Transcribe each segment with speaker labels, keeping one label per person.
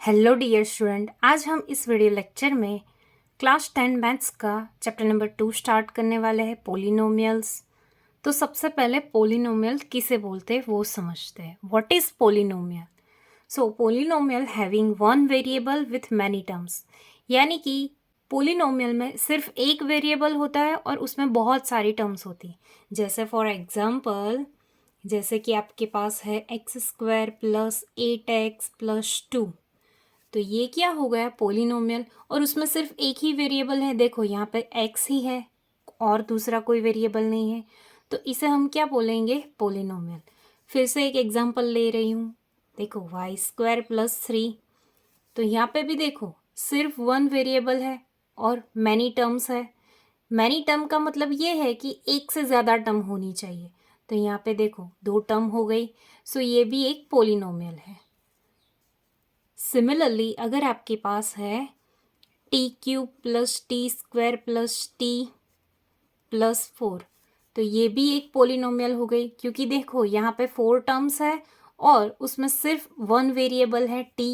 Speaker 1: Hello dear student, आज हम इस वीडियो लेक्चर में क्लास 10 मैथ्स का चैप्टर नंबर 2 स्टार्ट करने वाले हैं, पोलिनोमियल्स। तो सबसे पहले पोलिनोमियल किसे बोलते हैं वो समझते हैं। What is polynomial? So polynomial having one variable with many terms, यानी कि पोलिनोमियल में सिर्फ एक वेरिएबल होता है और उसमें बहुत सारी टर्म्स होती हैं। जैसे फॉर एग्जाम्पल, जैसे कि आपके पास है x² प्लस 8x प्लस 2, तो ये क्या हो गया? पोलिनोमियल। और उसमें सिर्फ एक ही वेरिएबल है, देखो यहाँ पे x ही है और दूसरा कोई वेरिएबल नहीं है, तो इसे हम क्या बोलेंगे? पोलिनोमियल। फिर से एक एग्जांपल ले रही हूँ, देखो y² प्लस 3, तो यहाँ पे भी देखो सिर्फ वन वेरिएबल है और मैनी टर्म्स है। मैनी टर्म का मतलब ये है कि एक से ज़्यादा टर्म होनी चाहिए, तो यहाँ पे देखो 2 टर्म हो गई, सो ये भी एक पोलिनोमियल है। सिमिलरली अगर आपके पास है t³ plus t² plus t plus 4, तो ये भी एक पोलिनोमियल हो गई, क्योंकि देखो यहाँ पे 4 टर्म्स है और उसमें सिर्फ वन वेरिएबल है t।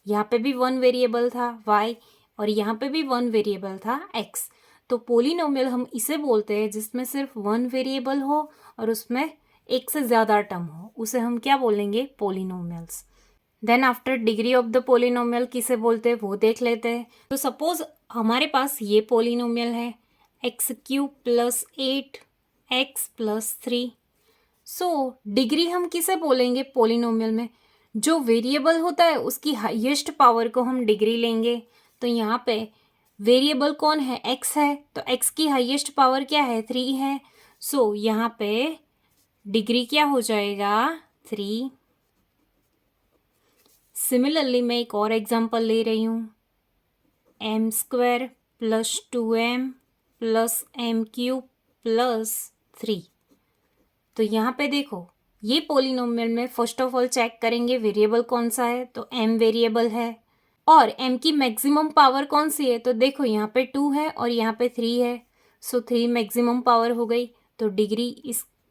Speaker 1: यहाँ पे भी वन वेरिएबल था y और यहाँ पे भी वन वेरिएबल था x। तो पोलिनोमियल हम इसे बोलते हैं जिसमें सिर्फ वन वेरिएबल हो और उसमें एक से ज़्यादा टर्म हो, उसे हम क्या बोलेंगे? Polynomials. Then after degree of the polynomial किसे बोलते हैं वो देख लेते हैं। तो सपोज हमारे पास ये पोलिनोमियल है x³ plus 8x plus 3। So degree हम किसे बोलेंगे पोलिनोमियल में? जो वेरिएबल होता है उसकी हाईएस्ट पावर को हम डिग्री लेंगे। तो यहाँ पे वेरिएबल कौन है? x है, तो x की हाईएस्ट पावर क्या है? 3 है। सो यहाँ पे डिग्री क्या हो जाएगा? 3। सिमिलरली मैं एक और एग्जांपल ले रही हूँ, m² plus 2m plus m³ plus 3। तो यहाँ पे देखो ये पोलिनोमियल में फर्स्ट ऑफ ऑल चेक करेंगे वेरिएबल कौन सा है, तो m वेरिएबल है और m की मैक्सिमम पावर कौन सी है, तो देखो यहाँ पे 2 है और यहाँ पे 3 है, सो 3 मैक्सिमम पावर हो गई। तो डिग्री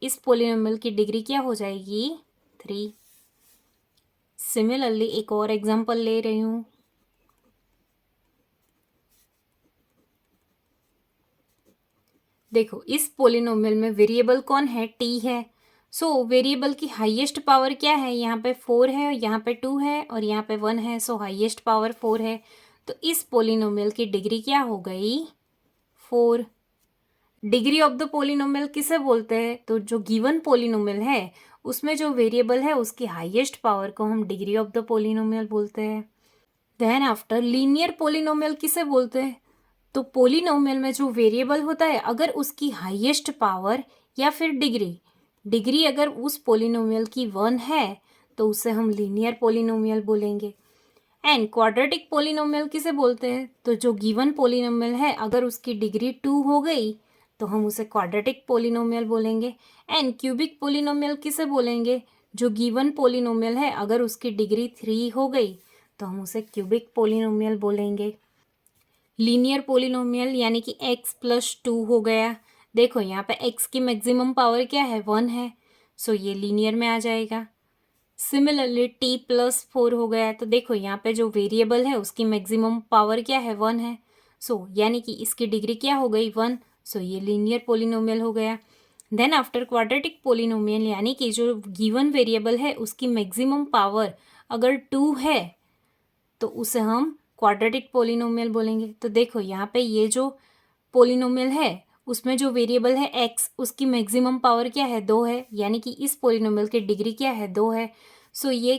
Speaker 1: इस पोलिनोमियल की डिग्री क्या हो जाएगी? 3। सिमिलरली एक और एग्जांपल ले रही हूँ, देखो इस पोलिनोमियल में वेरिएबल कौन है? t है। सो वेरिएबल की हाईएस्ट पावर क्या है? यहाँ पे 4 है, यहाँ पे 2 है और यहाँ पे 1 है, सो हाईएस्ट पावर 4 है। तो इस पोलिनोमियल की डिग्री क्या हो गई? 4। डिग्री ऑफ द पोलिनोमियल किसे बोलते हैं? तो जो गिवन पोलिनोमियल है उसमें जो वेरिएबल है उसकी हाईएस्ट पावर को हम डिग्री ऑफ द पोलिनोमियल बोलते हैं। देन आफ्टर लीनियर पोलिनोमियल किसे बोलते हैं? तो पोलिनोमियल में जो वेरिएबल होता है अगर उसकी हाईएस्ट पावर या फिर डिग्री अगर उस पोलिनोमियल की 1 है तो उसे हम लीनियर पोलिनोमियल बोलेंगे। एंड क्वाड्रेटिक पोलिनोमियल किसे बोलते हैं? तो जो गिवन पोलिनोमियल है अगर उसकी डिग्री 2 हो गई तो हम उसे क्वाड्रेटिक पोलिनोमियल बोलेंगे। एंड क्यूबिक पोलिनोमियल किसे बोलेंगे? जो गिवन पोलिनोमियल है अगर उसकी डिग्री 3 हो गई तो हम उसे क्यूबिक पोलिनोमियल बोलेंगे। लीनियर पोलिनोमियल यानी कि x प्लस 2 हो गया, देखो यहाँ पे x की मैक्सिमम पावर क्या है? 1 है, सो ये लीनियर में आ जाएगा। सिमिलरली t प्लस 4 हो गया, तो देखो यहाँ पे जो वेरिएबल है उसकी मैक्सिमम पावर क्या है? 1 है, सो यानी कि इसकी डिग्री क्या हो गई? 1, सो ये लीनियर पोलिनोमियल हो गया। देन आफ्टर क्वाड्रेटिक पोलिनोमियल यानी कि जो गिवन वेरिएबल है उसकी मैक्सिमम पावर अगर 2 है तो उसे हम क्वाड्रेटिक पोलिनोमियल बोलेंगे। तो देखो यहाँ पे ये जो पोलिनोमियल है उसमें जो वेरिएबल है x उसकी मैक्सिमम पावर क्या है? 2 है, यानी कि इस पोलिनोमियल की डिग्री क्या है? 2 है, सो ये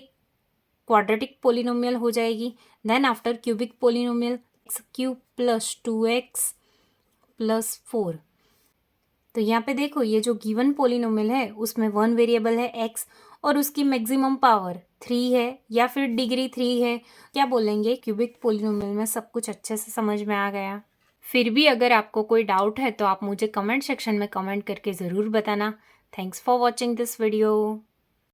Speaker 1: क्वाड्रेटिक पोलिनोमियल हो जाएगी। Then after cubic polynomial x³ plus 2x plus 4। तो यहाँ पे देखो ये जो गिवन पोलिनोमियल है उसमें वन वेरिएबल है x और उसकी मैक्सिमम पावर 3 है या फिर डिग्री 3 है, क्या बोलेंगे? क्यूबिक पोलिनोमियल में सब कुछ अच्छे से समझ में आ गया। फिर भी अगर आपको कोई डाउट है तो आप मुझे कमेंट सेक्शन में कमेंट करके ज़रूर बताना। Thanks for watching this video.